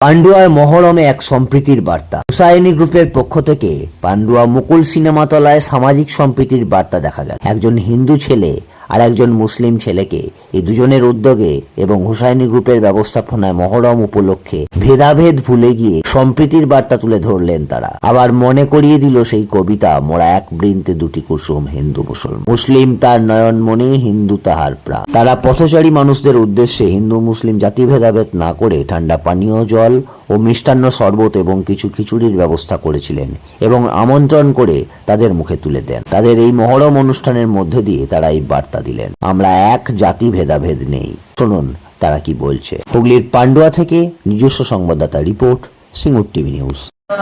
পান্ডুয়ার মহরমে এক সম্প্রীতির বার্তা। হুসাইনি গ্রুপের পক্ষ থেকে পান্ডুয়া মুকুল সিনেমাতলায় সামাজিক সম্প্রীতির বার্তা দেখা গেল। একজন হিন্দু ছেলে আর একজন মুসলিম ছেলেকে এই দুজনের উদ্যোগে এবং হুসাইনি গ্রুপের ব্যবস্থাপনায় মহরম উপলক্ষে ভেদাভেদ ভুলে গিয়ে সম্প্রীতির বার্তা তুলে ধরলেন তারা। আবার মনে করিয়ে দিল সেই কবিতা, মোরা এক বৃন্তে দুটি কুসুম, হিন্দু মুসলমান। মুসলিম তার নয়নমণি, হিন্দু তাহার প্রাণ। তারা পথচারী মানুষদের উদ্দেশ্যে হিন্দু মুসলিম জাতি ভেদাভেদ না করে ঠান্ডা পানীয় জল ও মিষ্টান্ন শরবত এবং কিছু খিচুড়ির ব্যবস্থা করেছিলেন এবং আমন্ত্রণ করে তাদের মুখে তুলে দেন। তাদের এই মহরম অনুষ্ঠানের মধ্যে দিয়ে তারা এই বার্তা দিলেন, আমরা এক, জাতি ভেদাভেদ নেই। শুনুন তারা কি বলছে। হুগলির পান্ডুয়া থেকে নিজস্ব সংবাদদাতা রিপোর্ট, সিঙ্গুর টিভি নিউজ।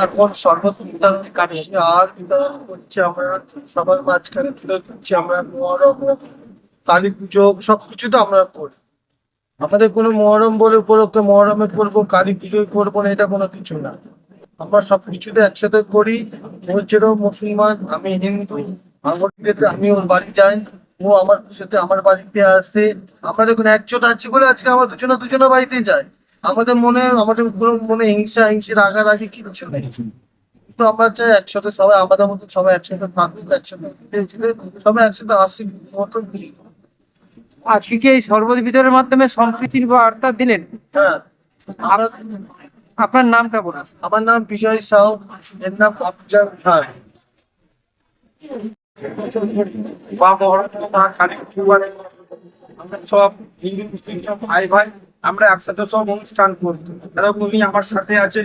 এখন শরবত বিতরণ আর বিতরণ করছি আমরা সবার মাঝখানে তুলে দিচ্ছি। আমরা মহরম, কালী পুজো সবকিছুতে আমরা করি। আমাদের কোনো মহরম বলে উপলক্ষে মহরমে করবো, কালী পুজোয় করবো না, এটা কোনো কিছু না। আমরা সবকিছুতে একসাথে করি। হচ্ছে মুসলমান, আমি হিন্দু, আমি ওর বাড়ি যাই, ও আমার পুজোতে আমার বাড়িতে আসে। আমরা দেখুন একজোট আছি বলে আজকে আমরা দুজনের বাড়িতে যাই। আমাদের কোনো মনে হিংসি রাগারাগি কিচ্ছু নেই। তো আমরা চাই একসাথে সবাই, আমাদের মতো সবাই একসাথে থাকুক, একসাথে সবাই একসাথে আসি মতো। আজকে কি এই শরবত বিতরণের মাধ্যমে সম্প্রীতির বার্তা দিলেন? হ্যাঁ। আপনার নামটা বলুন। আমার নাম বিজয় সাউ, এর নাম আফজাল খান। আমরা সব হিন্দু মুসলিম সব ভাই ভাই, আমরা একসাথে সব অনুষ্ঠান করি। উনি আমার সাথে আছে,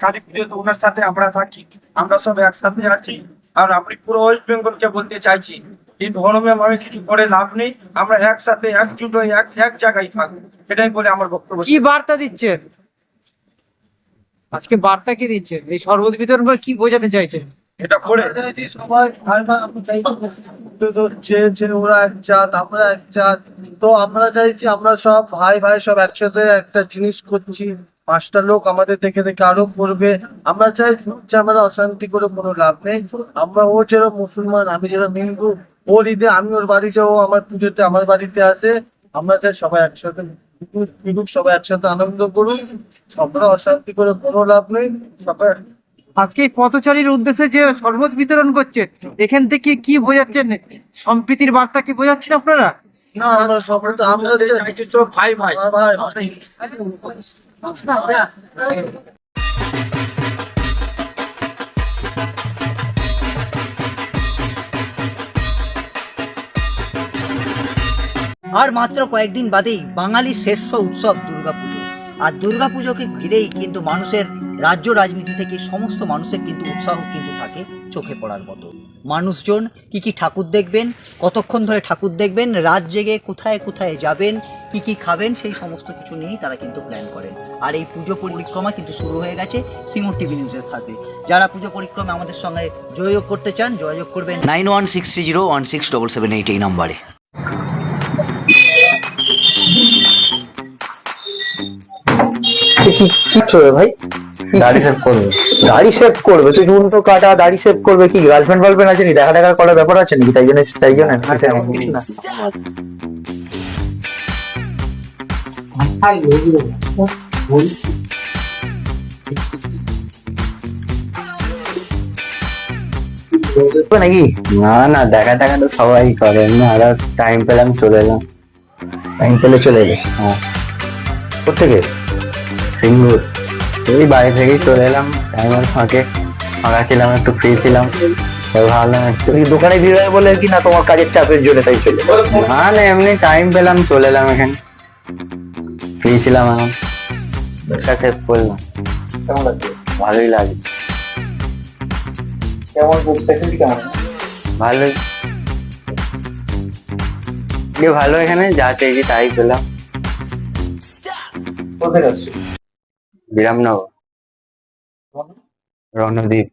কালী পুজোতে ওনার সাথে আমরা থাকি, আমরা সব একসাথে আছি। আর আমি পুরো ওয়েস্ট বেঙ্গলকে বলতে চাইছি, এই ধর্মে আমি কিছু করে লাভ নেই, আমরা একসাথে একজুট হয়ে এক জায়গায় থাকবো, এটাই বলে আমার বক্তব্য। কি বার্তা দিচ্ছেন আজকে? বার্তা কি দিচ্ছেন এই শরবত বিতরণ করে? কি বোঝাতে চাইছেন? এটা করে সবাই ভাই ভাই, ওরা এক জাত, আমরা এক জাত। তো আমরা চাইছি আমরা সব ভাই ভাই সব একসাথে একটা জিনিস করছি। 5টা লোক আমাদের দেখে দেখে আরো করবে। আমরা চাই আমরা অশান্তি করে কোনো লাভ নেই। আমরা, ও যেরকম মুসলমান, আমি যেরকম হিন্দু, ওর ঈদে আমি ওর বাড়ি যাবো, আমার পুজোতে আমার বাড়িতে আসে। আমরা চাই সবাই একসাথে মিলুক, সবাই একসাথে আনন্দ করুন। সবাই অশান্তি করে কোনো লাভ নেই। সবাই আজকে এই পথচারীর উদ্দেশ্যে যে শরবত বিতরণ করছেন, এখান থেকে কি বোঝাচ্ছেন? সম্প্রীতির বার্তা কি বোঝাচ্ছেন আপনারা? না, আমরা সবাই তো আমরা চাইছি সব ভাই ভাই। ভাই ভাই। আর মাত্র কয়েকদিন বাদেই বাঙালির শ্রেষ্ঠ উৎসব দুর্গাপুজো। আর দুর্গাপুজোকে ঘিরেই কিন্তু মানুষের, রাজ্য রাজনীতি থেকে সমস্ত মানুষের কিন্তু উৎসাহ কিন্তু থাকে চোখে পড়ার মতো। মানুষজন কি ঠাকুর দেখবেন, কতক্ষণ ধরে ঠাকুর দেখবেন, রাত জেগে কোথায় কোথায় যাবেন, কি খাবেন, সেই সমস্ত কিছু নিয়েই তারা কিন্তু প্ল্যান করেন। আর এই পুজো পরিক্রমা কিন্তু শুরু হয়ে গেছে সিঙ্গুর টিভি নিউজের সাথে। যারা পুজো পরিক্রমা আমাদের সঙ্গে যোগাযোগ করতে চান, যোগাযোগ করবেন 9163016778 এই নম্বরে। কি করবে ভাই? দাড়ি সেভ করবে। দাড়ি সেভ করবে? তুই চুল তো কাটা, দাড়ি সেভ করবে? কি গার্লফ্রেন্ড ফার্লফ্রেন্ড আছে নাকি? দেখা দেখা করার ব্যাপার আছে নাকি? তাই জন্য না। নাকি? না না, দেখা দেখা তো সবাই করে না। আর টাইম পেলাম চলে এলাম। টাইম পেলে চলে এলে? হ্যাঁ। কোথেকে? সিঙ্গুর। এই বাড়ি থেকেই চলে এলাম, টাইমের ফাঁকা ছিলাম, একটু ফ্রি ছিলাম, ভাবলাম একটু। তুমি দোকানে ভিড় হয় বলে কি না তোমার কাজের চাপের জন্য তাই চলে? না না, এমনি টাইম পেলাম চলে এলাম, এখানে ফ্রি ছিলাম, এখন সেভ করলাম। কেমন লাগছে? ভালোই লাগে। কেমন স্পেশালিটি কেমন? ভালোই ভালো, এখানে যা চাইছি তাই পেলাম। কোথায় আসছো? বিরামনগর, রণদ্বীপ।